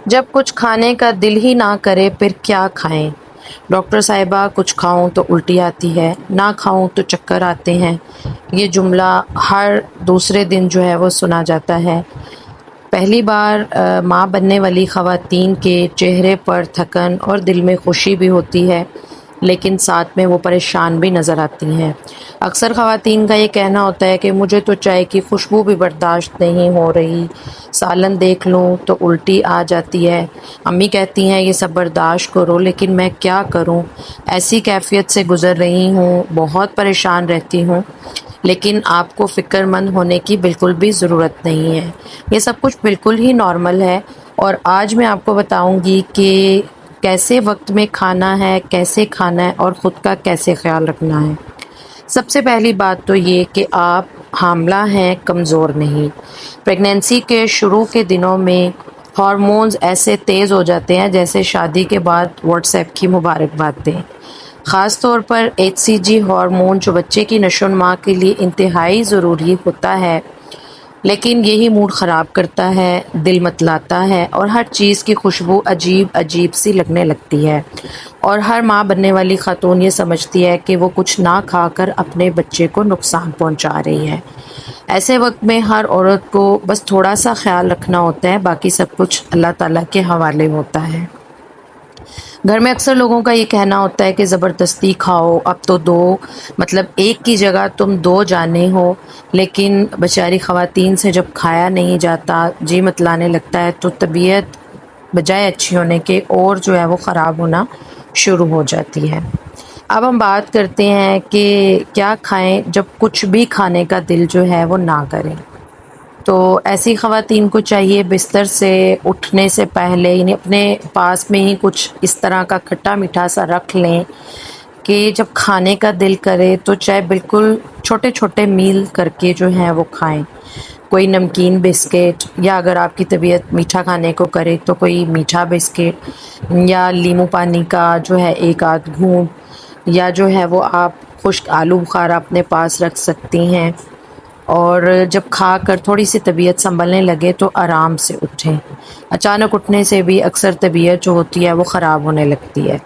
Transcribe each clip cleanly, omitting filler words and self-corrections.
جب کچھ کھانے کا دل ہی نہ کرے پھر کیا کھائیں؟ ڈاکٹر صاحبہ کچھ کھاؤں تو الٹی آتی ہے، نہ کھاؤں تو چکر آتے ہیں۔ یہ جملہ ہر دوسرے دن جو ہے وہ سنا جاتا ہے۔ پہلی بار ماں بننے والی خواتین کے چہرے پر تھکن اور دل میں خوشی بھی ہوتی ہے، لیکن ساتھ میں وہ پریشان بھی نظر آتی ہیں۔ اکثر خواتین کا یہ کہنا ہوتا ہے کہ مجھے تو چائے کی خوشبو بھی برداشت نہیں ہو رہی، سالن دیکھ لوں تو الٹی آ جاتی ہے۔ امی کہتی ہیں یہ سب برداشت کرو، لیکن میں کیا کروں؟ ایسی کیفیت سے گزر رہی ہوں، بہت پریشان رہتی ہوں۔ لیکن آپ کو فکر مند ہونے کی بالکل بھی ضرورت نہیں ہے، یہ سب کچھ بالکل ہی نارمل ہے۔ اور آج میں آپ کو بتاؤں گی کہ کیسے وقت میں کھانا ہے، کیسے کھانا ہے اور خود کا کیسے خیال رکھنا ہے۔ سب سے پہلی بات تو یہ کہ آپ حاملہ ہیں، کمزور نہیں۔ پریگنینسی کے شروع کے دنوں میں ہارمونز ایسے تیز ہو جاتے ہیں جیسے شادی کے بعد واٹس ایپ کی مبارکباد دیں۔ خاص طور پر HCG ہارمون جو بچے کی نشو و نما کے لیے انتہائی ضروری ہوتا ہے، لیکن یہی موڈ خراب کرتا ہے، دل متلاتا ہے اور ہر چیز کی خوشبو عجیب عجیب سی لگنے لگتی ہے، اور ہر ماں بننے والی خاتون یہ سمجھتی ہے کہ وہ کچھ نہ کھا کر اپنے بچے کو نقصان پہنچا رہی ہے۔ ایسے وقت میں ہر عورت کو بس تھوڑا سا خیال رکھنا ہوتا ہے، باقی سب کچھ اللہ تعالیٰ کے حوالے ہوتا ہے۔ گھر میں اکثر لوگوں کا یہ کہنا ہوتا ہے کہ زبردستی کھاؤ، اب تو دو، مطلب ایک کی جگہ تم دو جانے ہو، لیکن بیچاری خواتین سے جب کھایا نہیں جاتا، جی متلانے لگتا ہے، تو طبیعت بجائے اچھی ہونے کے اور جو ہے وہ خراب ہونا شروع ہو جاتی ہے۔ اب ہم بات کرتے ہیں کہ کیا کھائیں جب کچھ بھی کھانے کا دل جو ہے وہ نہ کرے۔ تو ایسی خواتین کو چاہیے بستر سے اٹھنے سے پہلے یعنی اپنے پاس میں ہی کچھ اس طرح کا کھٹا میٹھا سا رکھ لیں کہ جب کھانے کا دل کرے تو چاہے بالکل چھوٹے چھوٹے میل کر کے جو ہیں وہ کھائیں۔ کوئی نمکین بسکٹ، یا اگر آپ کی طبیعت میٹھا کھانے کو کرے تو کوئی میٹھا بسکٹ، یا لیمو پانی کا جو ہے ایک آدھ گھونٹ، یا جو ہے وہ آپ خشک آلو بخارا اپنے پاس رکھ سکتی ہیں۔ اور جب کھا کر تھوڑی سی طبیعت سنبھلنے لگے تو آرام سے اٹھیں۔ اچانک اٹھنے سے بھی اکثر طبیعت جو ہوتی ہے وہ خراب ہونے لگتی ہے،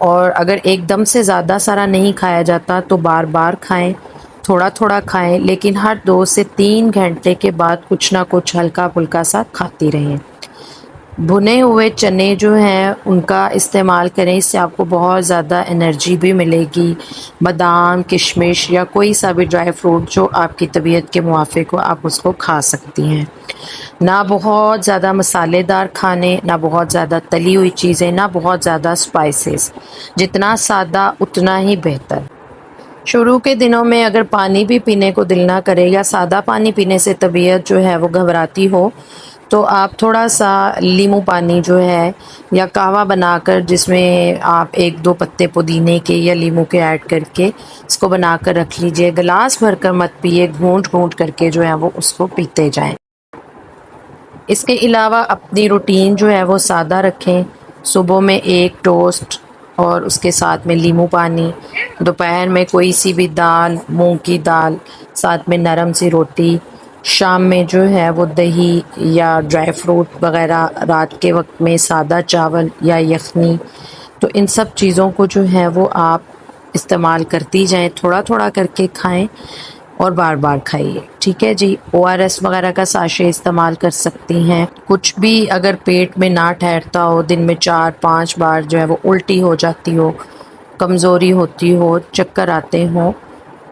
اور اگر ایک دم سے زیادہ سارا نہیں کھایا جاتا تو بار بار کھائیں، تھوڑا تھوڑا کھائیں، لیکن ہر 2 سے 3 گھنٹے کے بعد کچھ نہ کچھ ہلکا پھلکا سا کھاتی رہیں۔ بھنے ہوئے چنے جو ہیں ان کا استعمال کریں، اس سے آپ کو بہت زیادہ انرجی بھی ملے گی۔ بادام، کشمش یا کوئی سا بھی ڈرائی فروٹ جو آپ کی طبیعت کے موافق ہو، آپ اس کو کھا سکتی ہیں۔ نہ بہت زیادہ مسالے دار کھانے، نہ بہت زیادہ تلی ہوئی چیزیں، نہ بہت زیادہ اسپائسز، جتنا سادہ اتنا ہی بہتر۔ شروع کے دنوں میں اگر پانی بھی پینے کو دل نہ کرے یا سادہ پانی پینے سے طبیعت جو ہے وہ گھبراتی ہو، تو آپ تھوڑا سا لیمو پانی جو ہے یا قہوہ بنا کر جس میں آپ 1 2 پتے پودینے کے یا لیمو کے ایڈ کر کے اس کو بنا کر رکھ لیجئے۔ گلاس بھر کر مت پیے، گھونٹ گھونٹ کر کے جو ہے وہ اس کو پیتے جائیں۔ اس کے علاوہ اپنی روٹین جو ہے وہ سادہ رکھیں۔ صبح میں ایک ٹوسٹ اور اس کے ساتھ میں لیمو پانی، دوپہر میں کوئی سی بھی دال، مونگ کی دال، ساتھ میں نرم سی روٹی، شام میں جو ہے وہ دہی یا ڈرائی فروٹ وغیرہ، رات کے وقت میں سادہ چاول یا یخنی۔ تو ان سب چیزوں کو جو ہے وہ آپ استعمال کرتی جائیں، تھوڑا تھوڑا کر کے کھائیں اور بار بار کھائیے، ٹھیک ہے جی۔ ORS وغیرہ کا ساشے استعمال کر سکتی ہیں۔ کچھ بھی اگر پیٹ میں نہ ٹھہرتا ہو، دن میں 4 5 بار جو ہے وہ الٹی ہو جاتی ہو، کمزوری ہوتی ہو، چکر آتے ہوں،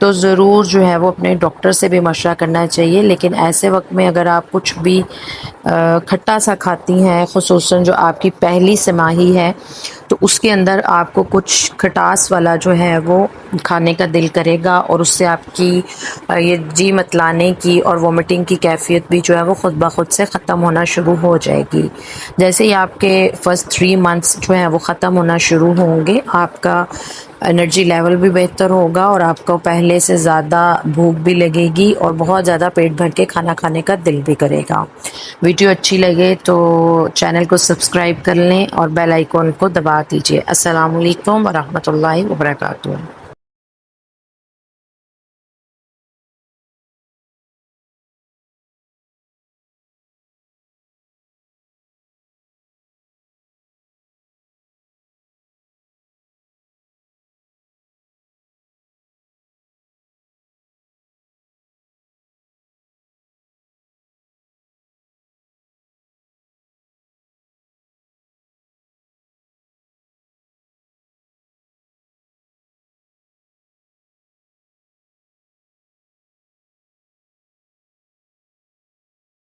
تو ضرور جو ہے وہ اپنے ڈاکٹر سے بھی مشورہ کرنا چاہیے۔ لیکن ایسے وقت میں اگر آپ کچھ بھی کھٹا سا کھاتی ہیں، خصوصاً جو آپ کی پہلی سماہی ہے، تو اس کے اندر آپ کو کچھ کھٹاس والا جو ہے وہ کھانے کا دل کرے گا، اور اس سے آپ کی یہ جی متلانے کی اور وومٹنگ کی کیفیت بھی جو ہے وہ خود بخود سے ختم ہونا شروع ہو جائے گی۔ جیسے ہی آپ کے فرسٹ 3 months جو ہیں وہ ختم ہونا شروع ہوں گے، آپ کا انرجی لیول بھی بہتر ہوگا اور آپ کو پہلے سے زیادہ بھوک بھی لگے گی اور بہت زیادہ پیٹ بھر کے کھانا کھانے کا دل بھی کرے گا۔ ویڈیو اچھی لگے تو چینل کو سبسکرائب کر لیں اور بیل آئیکن کو دبا دیجیے۔ السلام علیکم ورحمۃ اللہ وبرکاتہ۔